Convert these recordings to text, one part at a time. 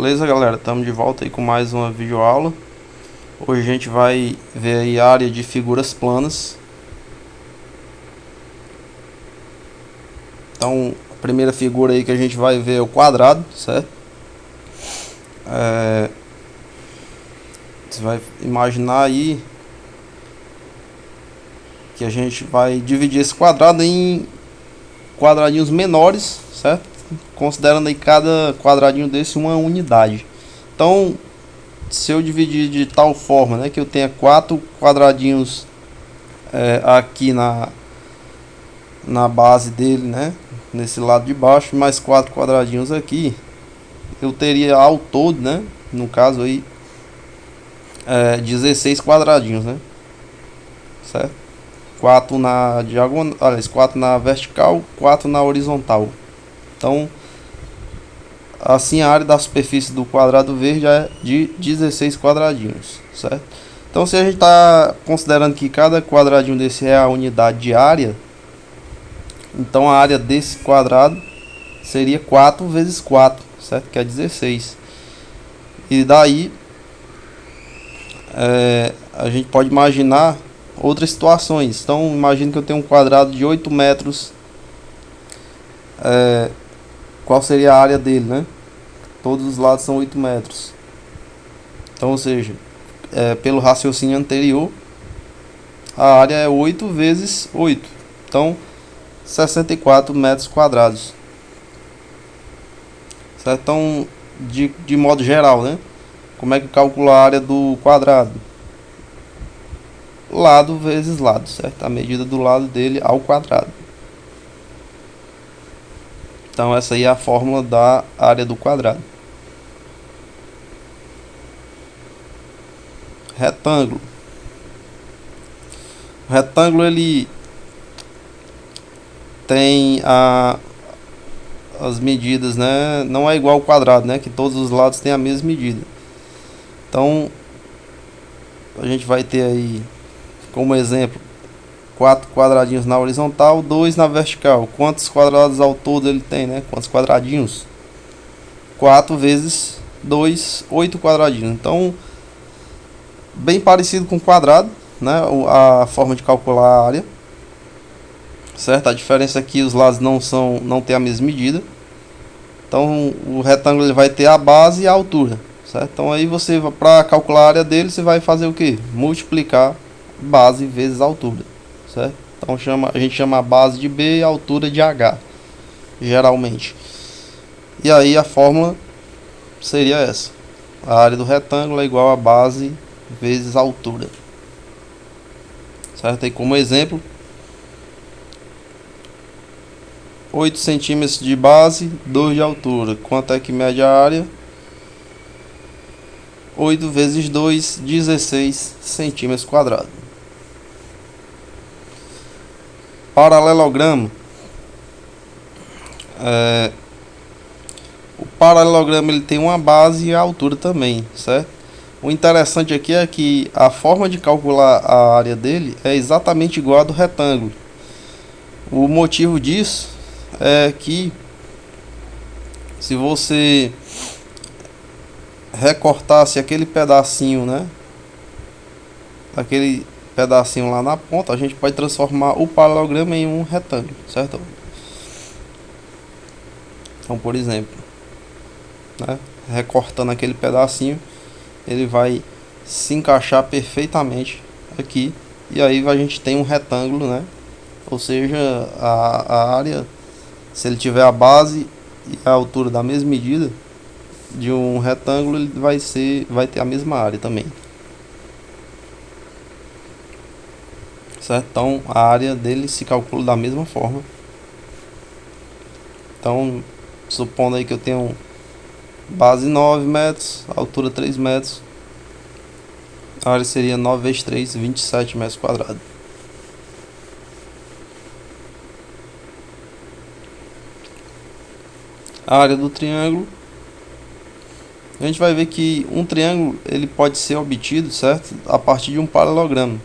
Beleza, galera, estamos de volta aí com mais uma videoaula. Hoje a gente vai ver aí a área de figuras planas. Então, a primeira figura aí que a gente vai ver é o quadrado, certo? Você vai imaginar aí que a gente vai dividir esse quadrado em quadradinhos menores, certo? Considerando aí cada quadradinho desse uma unidade. Então, se eu dividir de tal forma, né, que eu tenha 4 quadradinhos aqui na base dele, né, nesse lado de baixo, mais 4 quadradinhos aqui, eu teria ao todo, né, no caso aí 16 quadradinhos, né, certo? 4 na diagonal, aliás, 4 na vertical, 4 na horizontal. Então, assim, a área da superfície do quadrado verde é de 16 quadradinhos, certo? Então, se a gente está considerando que cada quadradinho desse é a unidade de área, então a área desse quadrado seria 4 vezes 4, certo? Que é 16. E daí a gente pode imaginar outras situações. Então, imagine que eu tenho um quadrado de 8 metros. Qual seria a área dele, né? Todos os lados são 8 metros. Então, ou seja, pelo raciocínio anterior, a área é 8 vezes 8. Então, 64 metros quadrados. Certo? Então, de modo geral, né? Como é que calcula a área do quadrado? Lado vezes lado, certo? A medida do lado dele ao quadrado. Então, essa aí é a fórmula da área do quadrado. Retângulo. O retângulo ele tem as medidas, né? Não é igual ao quadrado, né? Que todos os lados têm a mesma medida. Então, a gente vai ter aí como exemplo 4 quadradinhos na horizontal, 2 na vertical. Quantos quadrados ao todo ele tem, né? Quantos quadradinhos? 4 vezes 2, 8 quadradinhos. Então, bem parecido com o quadrado, né? A forma de calcular a área, certo? A diferença é que os lados não tem a mesma medida. Então, o retângulo ele vai ter a base e a altura, certo? Então, aí você, para calcular a área dele, você vai fazer o que? Multiplicar base vezes altura, certo? Então, a gente chama a base de B e a altura de H, geralmente. E aí a fórmula seria essa: a área do retângulo é igual a base vezes a altura, certo? E como exemplo, 8 centímetros de base, 2 de altura. Quanto é que mede a área? 8 vezes 2, 16 centímetros quadrados. Paralelogramo. O paralelogramo ele tem uma base e a altura também, certo? O interessante aqui é que a forma de calcular a área dele é exatamente igual a do retângulo. O motivo disso é que se você recortasse aquele pedacinho, né? Aquele pedacinho lá na ponta, a gente pode transformar o paralelogramo em um retângulo, certo? Então, por exemplo, né? Recortando aquele pedacinho, ele vai se encaixar perfeitamente aqui, e aí a gente tem um retângulo, né? Ou seja, a área, se ele tiver a base e a altura da mesma medida de um retângulo, ele vai ter a mesma área também, certo? Então a área dele se calcula da mesma forma. Então, supondo aí que eu tenho base 9 metros, altura 3 metros, a área seria 9 vezes 3, 27 metros quadrados. A área do triângulo, a gente vai ver que um triângulo ele pode ser obtido, certo, a partir de um paralelogramo,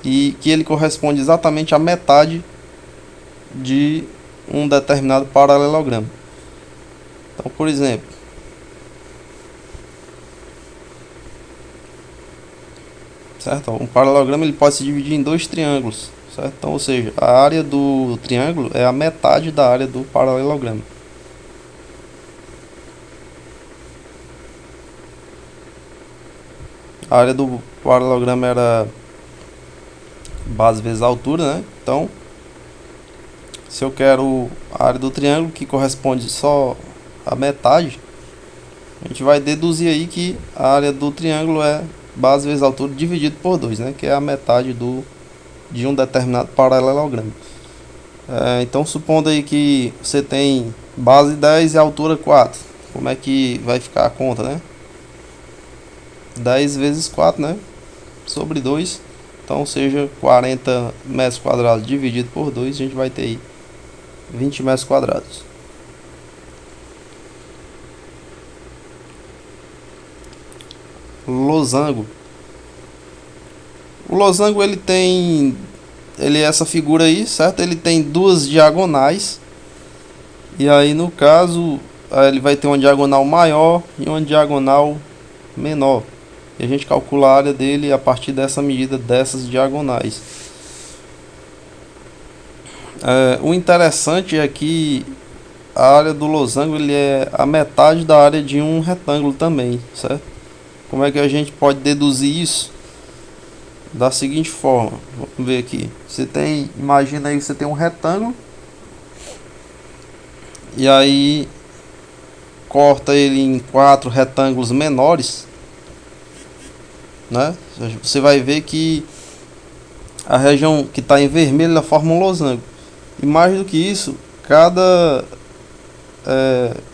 e que ele corresponde exatamente à metade de um determinado paralelogramo. Então, por exemplo, certo? Um paralelogramo ele pode se dividir em dois triângulos, certo? Então, ou seja, a área do triângulo é a metade da área do paralelogramo. A área do paralelogramo era base vezes altura, né? Então, se eu quero a área do triângulo, que corresponde só a metade, a gente vai deduzir aí que a área do triângulo é base vezes altura dividido por 2, né? Que é a metade de um determinado paralelogramo. Então, supondo aí que você tem base 10 e altura 4, como é que vai ficar a conta, né? 10 vezes 4, né? Sobre 2, então seja 40 metros quadrados dividido por 2, a gente vai ter aí 20 metros quadrados. Losango. O losango ele é essa figura aí, certo? Ele tem duas diagonais. E aí no caso, ele vai ter uma diagonal maior e uma diagonal menor. E a gente calcula a área dele a partir dessa medida dessas diagonais. O interessante é que a área do losango ele é a metade da área de um retângulo também, certo? Como é que a gente pode deduzir isso? Da seguinte forma, vamos ver aqui. Imagina aí, você tem um retângulo e aí corta ele em 4 retângulos menores, né? Você vai ver que a região que está em vermelho forma um losango. E mais do que isso, cada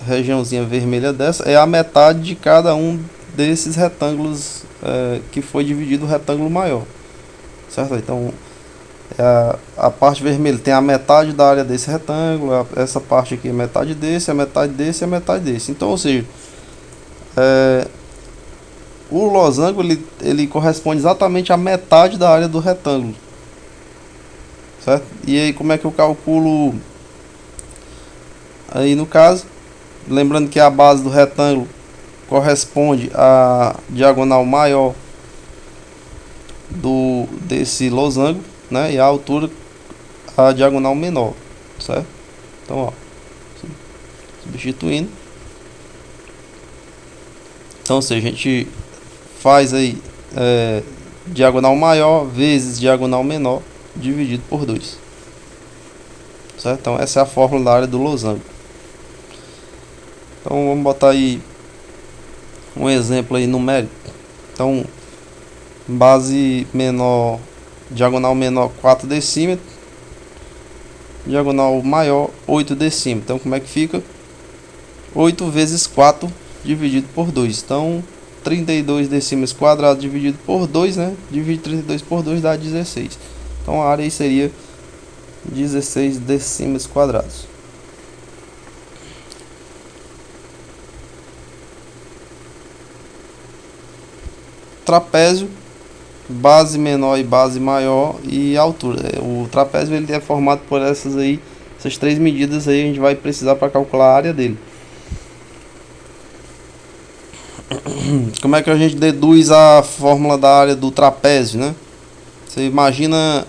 regiãozinha vermelha dessa é a metade de cada um desses retângulos que foi dividido o retângulo maior, certo? Então a parte vermelha tem a metade da área desse retângulo, essa parte aqui é metade desse, a metade desse e a metade desse. Então, ou seja, o losango ele corresponde exatamente à metade da área do retângulo, certo? E aí como é que eu calculo aí no caso? Lembrando que a base do retângulo corresponde à diagonal maior desse losango, né? E a altura a diagonal menor, certo? Então, ó, substituindo. Então, se a gente faz aí diagonal maior vezes diagonal menor dividido por 2, certo? Então, essa é a fórmula da área do losango. Então, vamos botar aí um exemplo aí numérico. Então, base menor, diagonal menor 4 decímetros, diagonal maior 8 decímetros. Então como é que fica? 8 vezes 4 dividido por 2. Então 32 decímetros quadrados dividido por 2, né? Divide 32 por 2 dá 16. Então a área aí seria 16 decímetros quadrados. Trapézio, base menor e base maior e altura. O trapézio ele é formado por essas três medidas aí, a gente vai precisar para calcular a área dele. Como é que a gente deduz a fórmula da área do trapézio, né? Você imagina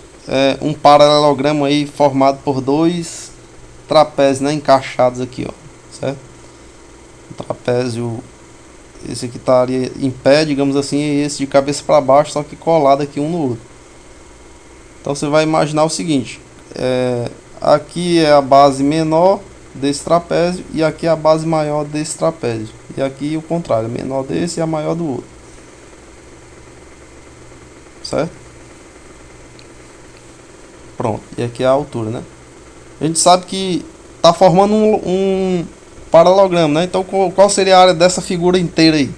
um paralelogramo aí formado por dois trapézios, né, encaixados aqui, ó, certo? O trapézio, esse aqui estaria em pé, digamos assim, e esse de cabeça para baixo, só que colado aqui um no outro. Então você vai imaginar o seguinte: aqui é a base menor desse trapézio e aqui é a base maior desse trapézio. E aqui o contrário, a menor desse e a maior do outro. Certo? Pronto, e aqui é a altura, né? A gente sabe que está formando um paralelogramo, né? Então qual seria a área dessa figura inteira aí?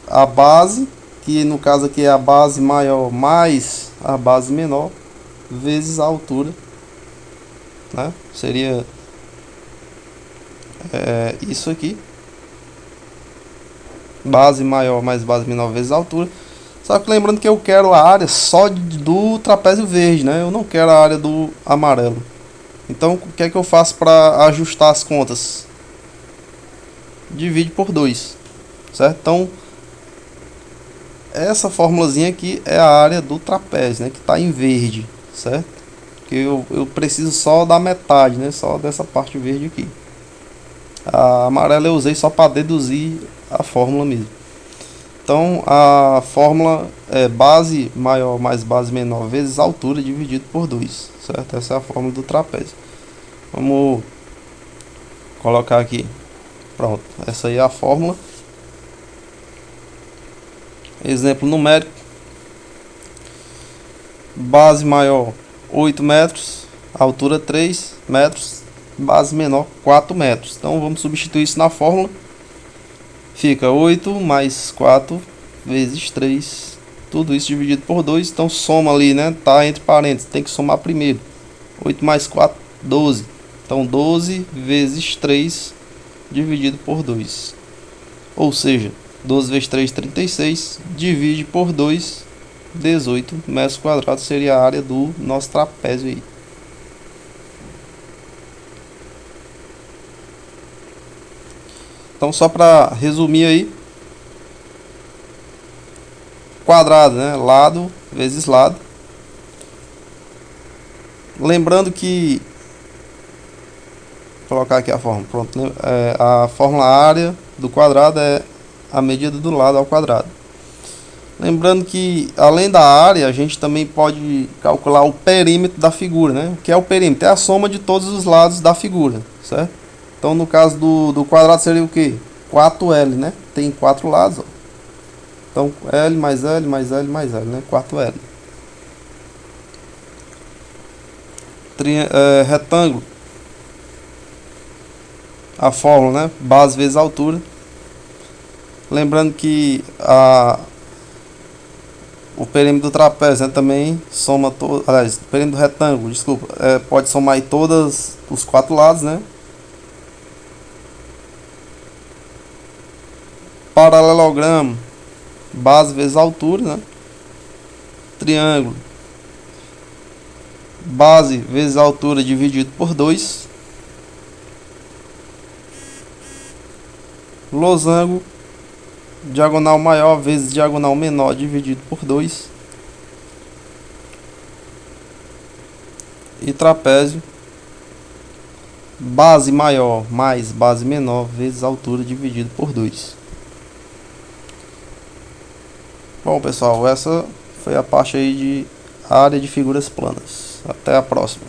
A base, que no caso aqui é a base maior mais a base menor, vezes a altura, né? Seria isso aqui. Base maior mais base menor vezes a altura. Só que lembrando que eu quero a área só do trapézio verde, né? Eu não quero a área do amarelo. Então o que é que eu faço para ajustar as contas? Divide por 2, certo? Então essa formulazinha aqui é a área do trapézio, né, que está em verde, certo? Que eu preciso só da metade, né, só dessa parte verde aqui. A amarela eu usei só para deduzir a fórmula mesmo. Então a fórmula é base maior mais base menor vezes altura dividido por 2, certo? Essa é a fórmula do trapézio. Vamos colocar aqui. Pronto, essa aí é a fórmula. Exemplo numérico. Base maior 8 metros, altura 3 metros, base menor 4 metros. Então vamos substituir isso na fórmula. Fica 8 mais 4 vezes 3. Tudo isso dividido por 2. Então soma ali, né? Tá entre parênteses. Tem que somar primeiro. 8 mais 4, 12. Então 12 vezes 3 dividido por 2. Ou seja, 12 vezes 3, 36. Divide por 2, 18 metros quadrados seria a área do nosso trapézio aí. Então só para resumir aí, quadrado, né? Lado vezes lado. Lembrando que, vou colocar aqui a fórmula, pronto, né? A fórmula área do quadrado é a medida do lado ao quadrado. Lembrando que além da área a gente também pode calcular o perímetro da figura, né? O que é o perímetro? É a soma de todos os lados da figura, certo? Então no caso do quadrado seria o que? 4L, né? Tem 4 lados, ó. Então L mais L mais L mais L, né? 4L. Retângulo. A fórmula, né? Base vezes altura. Lembrando que o perímetro do trapézio, né, também soma todo, aliás, o perímetro do retângulo, desculpa, pode somar aí todos os 4 lados, né? Paralelogramo, base vezes altura, né? Triângulo, base vezes altura dividido por 2. Losango, diagonal maior vezes diagonal menor dividido por 2. E trapézio, base maior mais base menor vezes altura dividido por 2. Bom, pessoal, essa foi a parte aí de área de figuras planas. Até a próxima.